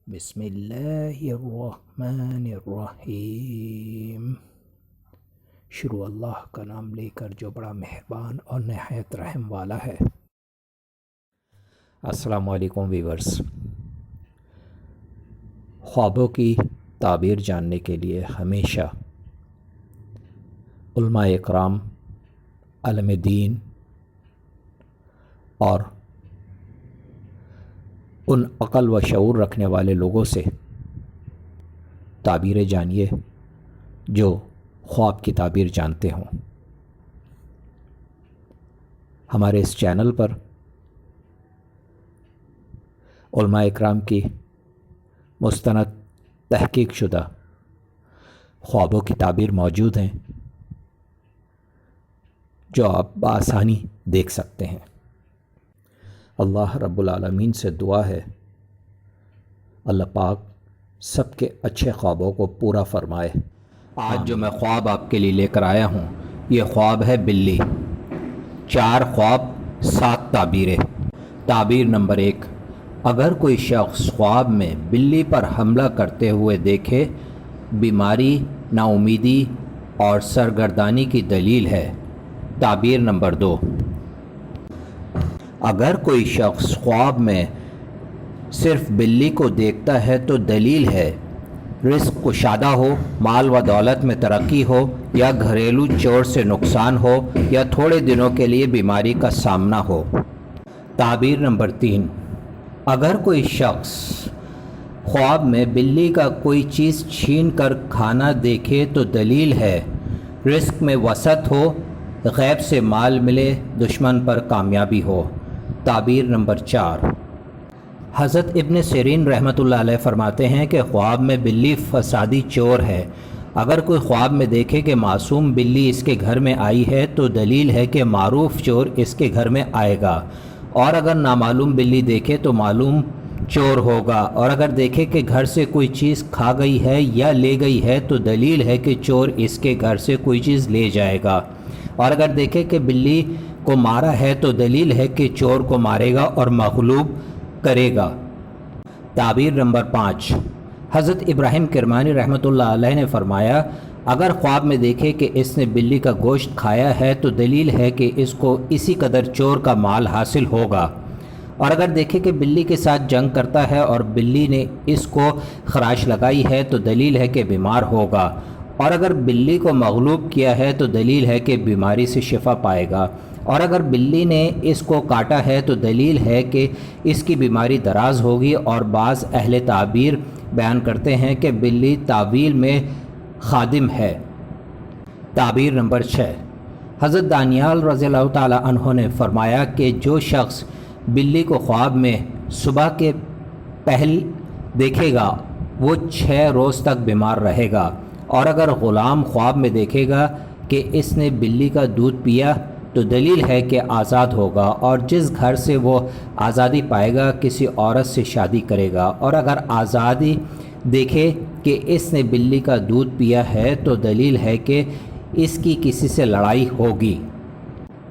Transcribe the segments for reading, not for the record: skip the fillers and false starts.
بسم اللہ الرحمن الرحیم۔ شروع اللہ کا نام لے کر جو بڑا مہربان اور نہایت رحم والا ہے۔ السلام علیکم ویورز۔ خوابوں کی تعبیر جاننے کے لیے ہمیشہ علماء اکرام، عالم دین اور ان عقل و شعور رکھنے والے لوگوں سے تعبیریں جانیے جو خواب کی تعبیر جانتے ہوں۔ ہمارے اس چینل پر علماء اکرام کی مستند تحقیق شدہ خوابوں کی تعبیر موجود ہیں جو آپ بآسانی دیکھ سکتے ہیں۔ اللہ رب العالمین سے دعا ہے اللہ پاک سب کے اچھے خوابوں کو پورا فرمائے۔ آج جو میں خواب آپ کے لیے لے کر آیا ہوں یہ خواب ہے بلی۔ 4 خواب 7 تعبیریں۔ تعبیر نمبر 1، اگر کوئی شخص خواب میں بلی پر حملہ کرتے ہوئے دیکھے، بیماری، نا امیدی اور سرگردانی کی دلیل ہے۔ تعبیر نمبر 2، اگر کوئی شخص خواب میں صرف بلی کو دیکھتا ہے تو دلیل ہے رزق کشادہ ہو، مال و دولت میں ترقی ہو، یا گھریلو چور سے نقصان ہو، یا تھوڑے دنوں کے لیے بیماری کا سامنا ہو۔ تعبیر نمبر 3، اگر کوئی شخص خواب میں بلی کا کوئی چیز چھین کر کھانا دیکھے تو دلیل ہے رزق میں وسعت ہو، غیب سے مال ملے، دشمن پر کامیابی ہو۔ تعبیر نمبر 4، حضرت ابن سیرین رحمۃ اللہ علیہ فرماتے ہیں کہ خواب میں بلی فسادی چور ہے۔ اگر کوئی خواب میں دیکھے کہ معصوم بلی اس کے گھر میں آئی ہے تو دلیل ہے کہ معروف چور اس کے گھر میں آئے گا، اور اگر نامعلوم بلی دیکھے تو معلوم چور ہوگا، اور اگر دیکھے کہ گھر سے کوئی چیز کھا گئی ہے یا لے گئی ہے تو دلیل ہے کہ چور اس کے گھر سے کوئی چیز لے جائے گا، اور اگر دیکھے کہ بلی کو مارا ہے تو دلیل ہے کہ چور کو مارے گا اور مغلوب کرے گا۔ تعبیر نمبر 5، حضرت ابراہیم کرمانی رحمۃ اللہ علیہ نے فرمایا اگر خواب میں دیکھے کہ اس نے بلی کا گوشت کھایا ہے تو دلیل ہے کہ اس کو اسی قدر چور کا مال حاصل ہوگا، اور اگر دیکھے کہ بلی کے ساتھ جنگ کرتا ہے اور بلی نے اس کو خراش لگائی ہے تو دلیل ہے کہ بیمار ہوگا، اور اگر بلی کو مغلوب کیا ہے تو دلیل ہے کہ بیماری سے شفا پائے گا، اور اگر بلی نے اس کو کاٹا ہے تو دلیل ہے کہ اس کی بیماری دراز ہوگی۔ اور بعض اہل تعبیر بیان کرتے ہیں کہ بلی تعویل میں خادم ہے۔ تعبیر نمبر 6، حضرت دانیال رضی اللہ تعالی عنہ نے فرمایا کہ جو شخص بلی کو خواب میں صبح کے پہل دیکھے گا وہ 6 روز تک بیمار رہے گا، اور اگر غلام خواب میں دیکھے گا کہ اس نے بلی کا دودھ پیا تو دلیل ہے کہ آزاد ہوگا، اور جس گھر سے وہ آزادی پائے گا کسی عورت سے شادی کرے گا، اور اگر آزادی دیکھے کہ اس نے بلی کا دودھ پیا ہے تو دلیل ہے کہ اس کی کسی سے لڑائی ہوگی۔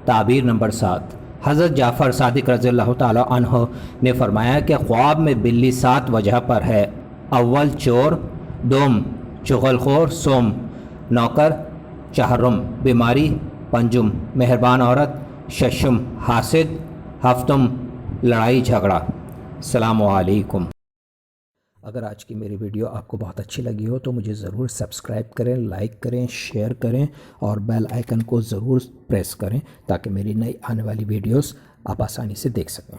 تعبیر نمبر 7، حضرت جعفر صادق رضی اللہ تعالی عنہ نے فرمایا کہ خواب میں بلی 7 وجہ پر ہے۔ اول چور، دوم چغل خور، سوم نوکر، چہرم بیماری، پنجم مہربان عورت، ششم حاسد، ہفتم لڑائی جھگڑا۔ السلام علیکم۔ اگر آج کی میری ویڈیو آپ کو بہت اچھی لگی ہو تو مجھے ضرور سبسکرائب کریں، لائک کریں، شیئر کریں اور بیل آئیکن کو ضرور پریس کریں تاکہ میری نئی آنے والی ویڈیوز آپ آسانی سے دیکھ سکیں۔